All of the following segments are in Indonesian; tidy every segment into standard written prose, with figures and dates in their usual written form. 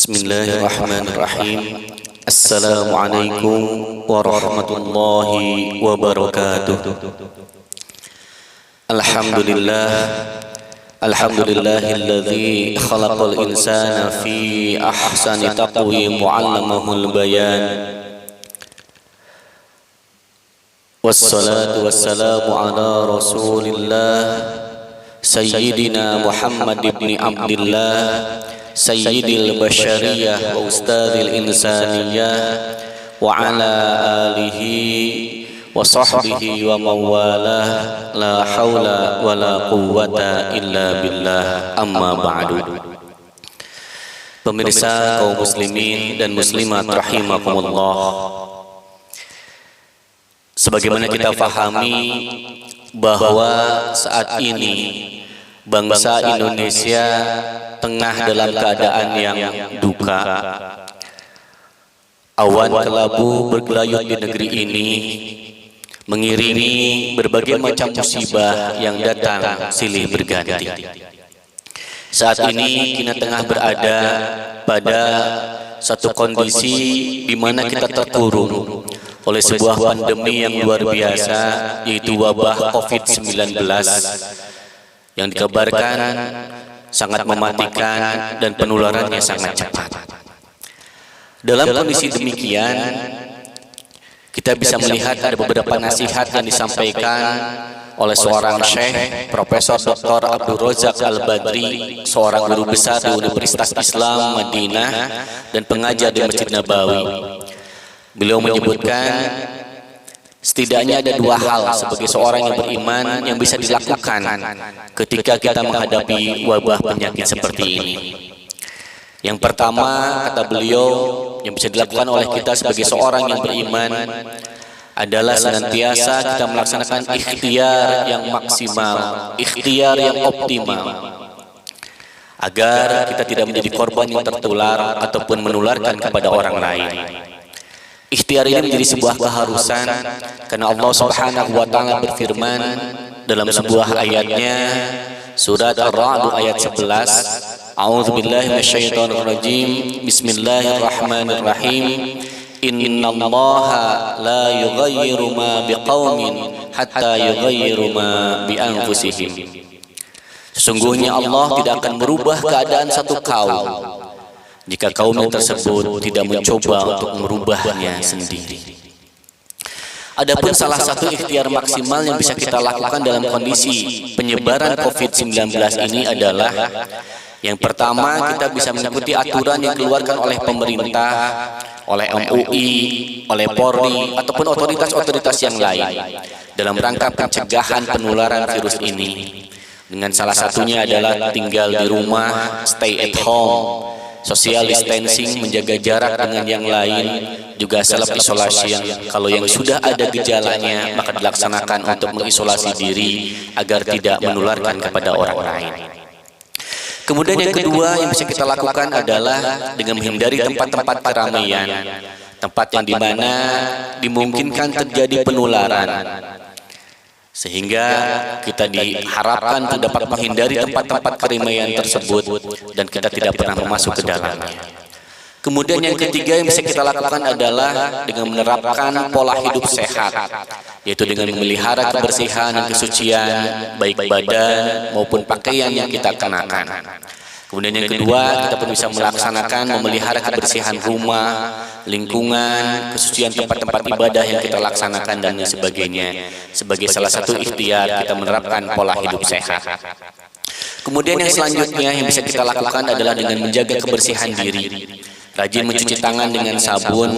Bismillahirrahmanirrahim. Assalamualaikum warahmatullahi wabarakatuh. Alhamdulillahilladzi khalaqal insana fi ahsani taqwim wa 'allamahul bayan. Wassalatu wassalamu ala Rasulillah Sayyidina Muhammad ibn Abdillah Sayyidil Bashariyah wa Ustadzil Insaniyah wa ala alihi wa sahbihi wa mawalah la hawla wa la quwwata illa billah amma ba'du. Pemirsa kaum muslimin dan muslimat rahimakumullah, sebagaimana kita pahami bahwa saat ini bangsa Indonesia tengah dalam keadaan yang duka. Awan kelabu bergelayut di negeri ini, mengiringi berbagai macam musibah yang datang silih berganti. Saat ini kita tengah berada pada satu kondisi di mana kita terkurung oleh sebuah pandemi yang luar biasa, yaitu wabah COVID-19 yang dikabarkan sangat mematikan dan penularannya sangat cepat. Dalam kondisi demikian, kita bisa melihat ada beberapa nasihat yang disampaikan oleh seorang Syekh Profesor Dr. Abdul Razak Al-Badri, seorang guru besar di Universitas Islam Madinah dan pengajar di Masjid Nabawi. Beliau menyebutkan setidaknya ada dua hal sebagai seorang yang beriman yang bisa dilakukan ketika kita menghadapi wabah penyakit seperti ini. Yang pertama, kata beliau, yang bisa dilakukan oleh kita sebagai seorang yang beriman adalah senantiasa kita melaksanakan ikhtiar yang maksimal, ikhtiar yang optimal, agar kita tidak menjadi korban yang tertular ataupun menularkan kepada orang lain. Ikhtiar ini menjadi sebuah keharusan karena Allah Subhanahu wa taala berfirman dalam sebuah ayatnya, surat Ar-Ra'd ayat 11, A'udzubillahi minasyaitonir rajim. Bismillahirrahmanirrahim. Innallaha la yughayyiru ma biqaumin hatta yughayyiru ma bi anfusihim. Sesungguhnya Allah tidak akan merubah keadaan satu kaum jika kaum tersebut tidak mencoba untuk merubahnya sendiri. Adapun salah satu ikhtiar maksimal yang bisa kita lakukan dalam kondisi penyebaran COVID-19 ini adalah, yang pertama, kita bisa mengikuti aturan yang dikeluarkan oleh pemerintah, oleh MUI, oleh Polri, ataupun otoritas-otoritas yang lain dalam rangka pencegahan penularan virus ini. Dengan salah satunya adalah tinggal di rumah, stay at home, social distancing, menjaga jarak dengan yang lain, juga self isolation. Kalau yang sudah ada gejalanya, maka dilaksanakan untuk mengisolasi diri agar tidak menularkan kepada orang lain. Kemudian yang kedua yang bisa kita lakukan adalah dengan menghindari tempat-tempat keramaian, tempat yang dimana dimungkinkan terjadi penularan, sehingga kita diharapkan untuk dapat menghindari tempat-tempat keramaian tersebut dan kita tidak pernah masuk ke dalamnya. Kemudian yang ketiga yang bisa kita lakukan adalah dengan menerapkan pola hidup sehat, yaitu dengan memelihara kebersihan dan kesucian baik badan maupun pakaian yang kita kenakan. Kemudian yang kedua, kita pun bisa melaksanakan memelihara kebersihan rumah, lingkungan, kesucian tempat-tempat ibadah yang kita laksanakan dan lain sebagainya. Sebagai salah satu ikhtiar kita menerapkan pola hidup sehat. Kemudian yang selanjutnya yang bisa kita lakukan adalah dengan menjaga kebersihan diri. Rajin mencuci tangan dengan sabun,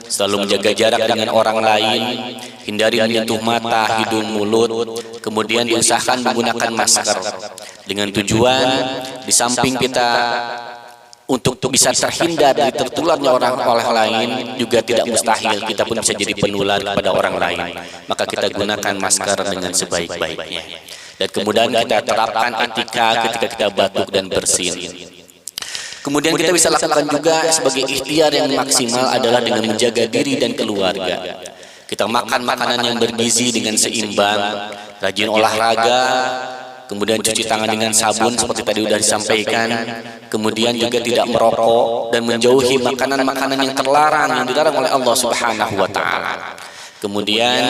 selalu menjaga jarak dengan orang lain, hindari menyentuh mata, hidung, mulut, kemudian diusahakan menggunakan masker. Dengan tujuan, di samping kita untuk bisa terhindar dari tertularnya orang oleh lain, juga tidak mustahil kita pun bisa jadi penular kepada orang lain. Maka kita gunakan masker dengan sebaik-baiknya. Dan kemudian kita terapkan etika ketika kita batuk dan bersin. Kemudian kita bisa lakukan juga sebagai ikhtiar yang maksimal adalah dengan menjaga diri dan keluarga. Kita makan makanan yang bergizi dengan seimbang, rajin olahraga, kemudian cuci tangan dengan sabun seperti tadi sudah disampaikan, kemudian juga tidak merokok dan menjauhi makanan-makanan yang terlarang yang dilarang oleh Allah Subhanahu wa taala. Kemudian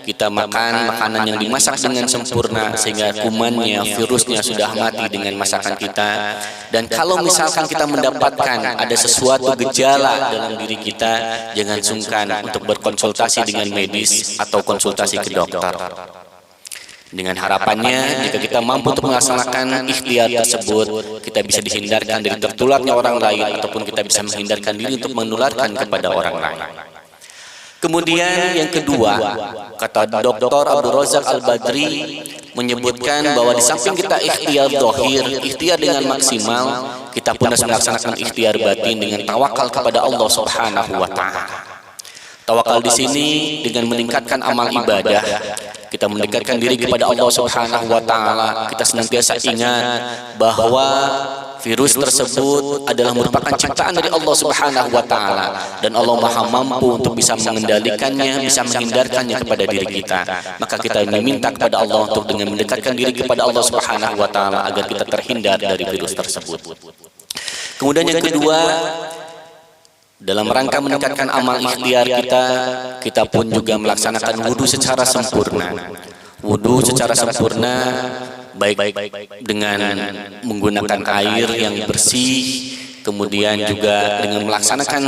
kita makan makanan yang dimasak dengan sempurna sehingga kumannya, virusnya sudah mati dengan masakan kita. Dan kalau misalkan kita mendapatkan ada sesuatu gejala dalam diri kita, jangan sungkan untuk berkonsultasi dengan medis atau konsultasi ke dokter. Dengan harapannya jika kita mampu untuk melaksanakan ikhtiar tersebut, kita bisa dihindarkan dari tertularnya orang lain ataupun kita bisa menghindarkan diri untuk menularkan kepada orang lain. Kemudian yang kedua, kata Dr. Abdul Razak Al-Badri menyebutkan bahwa di samping kita ikhtiar zahir, ikhtiar dengan maksimal, kita pun harus melaksanakan ikhtiar batin dengan tawakal kepada Allah Subhanahu wa taala. Tawakal di sini dengan meningkatkan amal ibadah, kita mendekatkan diri kepada Allah Subhanahu wa taala. Kita senantiasa ingat bahwa virus tersebut adalah merupakan ciptaan dari Allah Subhanahu wa taala dan Allah Maha mampu untuk bisa mengendalikannya, bisa menghindarkannya kepada diri kita. Maka kita meminta kepada Allah untuk dengan mendekatkan diri kepada Allah Subhanahu wa taala agar kita terhindar dari virus tersebut. Kemudian yang kedua, dalam rangka meningkatkan amal ikhtiar kita pun juga melaksanakan wudu secara sempurna. Wudu secara sempurna baik dengan menggunakan air yang bersih, kemudian juga dengan melaksanakan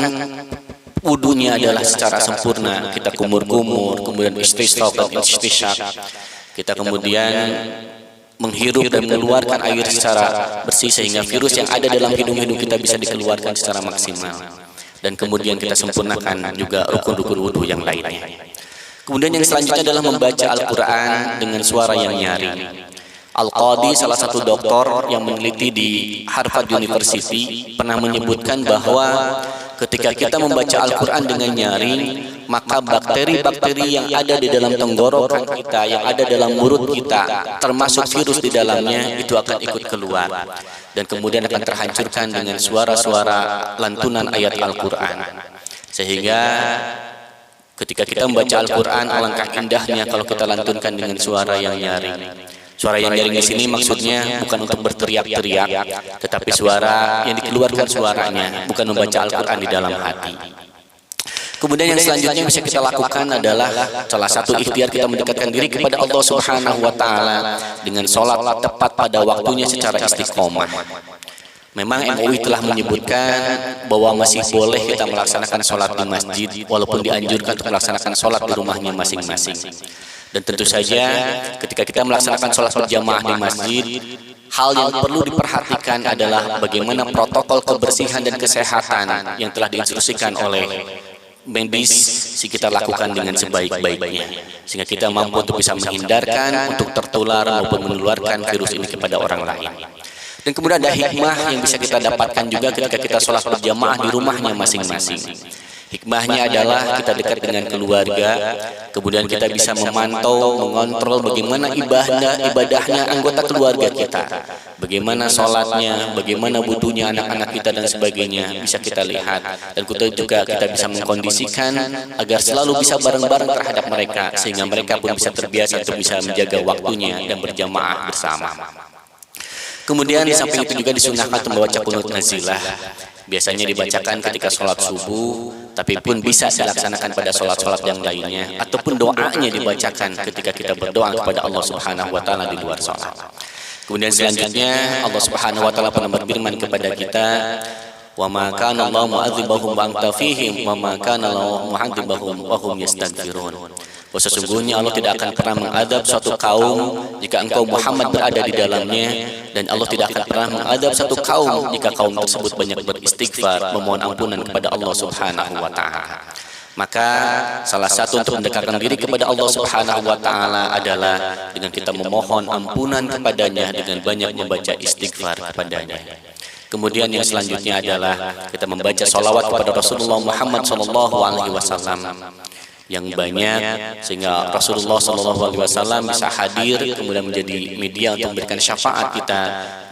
wudunya adalah secara sempurna. Kita kumur-kumur, kemudian istishraq dan istisyak. Kita kemudian menghirup dan mengeluarkan air secara bersih sehingga virus yang ada dalam hidung-hidung kita bisa dikeluarkan secara maksimal. Dan kemudian kita sempurnakan juga rukun-rukun wudu yang lainnya. Kemudian yang selanjutnya adalah membaca Al-Quran dengan suara yang nyaring. Al-Qadi, salah satu doktor yang meneliti di Harvard University, pernah menyebutkan bahwa ketika kita membaca Al-Quran dengan nyaring, maka bakteri-bakteri yang ada di dalam tenggorokan kita, yang ada dalam mulut kita, termasuk virus di dalamnya, itu akan ikut keluar. Dan kemudian akan terhancurkan dengan suara-suara lantunan ayat Al-Quran. Sehingga ketika kita membaca Al-Quran, alangkah indahnya kalau kita lantunkan dengan suara yang nyaring. Suara yang nyaring di sini maksudnya bukan untuk berteriak-teriak, tetapi suara yang dikeluarkan suaranya, bukan membaca Al-Quran di dalam hati. Kemudian yang selanjutnya bisa kita lakukan adalah salah satu ikhtiar kita mendekatkan diri kepada Allah Subhanahu wa taala dengan sholat tepat pada waktunya secara istiqomah. Memang MUI telah menyebutkan bahwa masih boleh kita melaksanakan sholat di masjid, walaupun dianjurkan untuk melaksanakan sholat di rumahnya masing-masing. Dan tentu saja ketika kita melaksanakan sholat berjamaah di masjid, hal yang perlu diperhatikan adalah bagaimana protokol kebersihan dan kesehatan yang telah diinstruksikan oleh medis kita lakukan dengan sebaik-baiknya, sehingga kita mampu untuk bisa menghindarkan untuk tertular maupun menularkan virus ini kepada orang lain. Dan kemudian ada hikmah yang bisa kita dapatkan juga ketika kita sholat berjamaah di rumahnya masing-masing. Hikmahnya adalah kita dekat dengan keluarga, kemudian kita bisa memantau, mengontrol bagaimana ibadahnya anggota keluarga kita, bagaimana sholatnya, bagaimana wudunya anak-anak kita dan sebagainya, bisa kita lihat. Dan kita bisa mengkondisikan agar selalu bisa bareng-bareng terhadap mereka, sehingga mereka pun bisa terbiasa untuk bisa menjaga waktunya dan berjamaah bersama. Kemudian di samping itu juga disunahkan untuk membaca qunut nazilah. Biasanya dibacakan ketika sholat subuh, tapi pun bisa dilaksanakan pada sholat-sholat yang lainnya, ataupun doanya dibacakan ketika kita berdoa kepada Allah Subhanahu wa taala di luar sholat. Kemudian selanjutnya Allah Subhanahu wa taala pernah berfirman kepada kita, wa ma kana Allahu mu'adzibahum wa anta fihim wa ma kana Allahu mu'adzibahum wa hum yastaghfirun. Bahwa sesungguhnya Allah tidak akan pernah mengadab suatu kaum jika engkau Muhammad berada di dalamnya, dan Allah tidak akan pernah mengadab satu kaum jika kaum tersebut banyak beristighfar, memohon ampunan kepada Allah Subhanahu wa taala. Maka salah satu untuk mendekatkan diri kepada Allah Subhanahu wa taala adalah dengan kita memohon ampunan kepadanya dengan banyak membaca istighfar kepadanya. Kemudian yang selanjutnya adalah kita membaca sholawat kepada Rasulullah Muhammad SAW yang banyak, sehingga Rasulullah SAW bisa hadir kemudian menjadi media untuk memberikan syafaat kita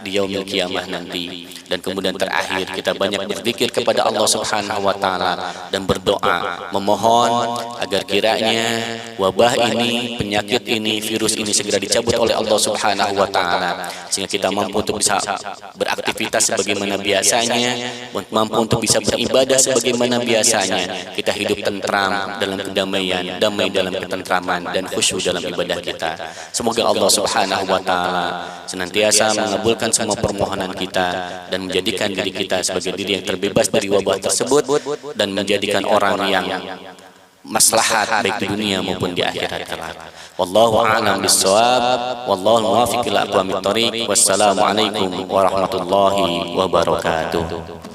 di yaumil qiyamah nanti. Dan kemudian terakhir kita banyak berzikir kepada Allah Subhanahu wa taala dan berdoa memohon agar kiranya wabah ini, penyakit ini, virus ini segera dicabut oleh Allah Subhanahu wa taala, sehingga kita mampu untuk bisa beraktivitas sebagaimana biasanya, mampu untuk bisa beribadah sebagaimana biasanya. Kita hidup tentram dalam kedamaian, damai dalam ketentraman, dan khusyuk dalam ibadah kita. Semoga Allah Subhanahu wa taala senantiasa mengabulkan semua permohonan kita dan menjadikan diri kita sebagai diri yang terbebas dari wabah tersebut, dan menjadikan orang yang maslahat baik di dunia maupun di akhirat kelak. Wallahu a'lam bissawab, wallahu muwaffiq ila aqwamit thoriq. Wassalamu alaikum warahmatullahi wabarakatuh.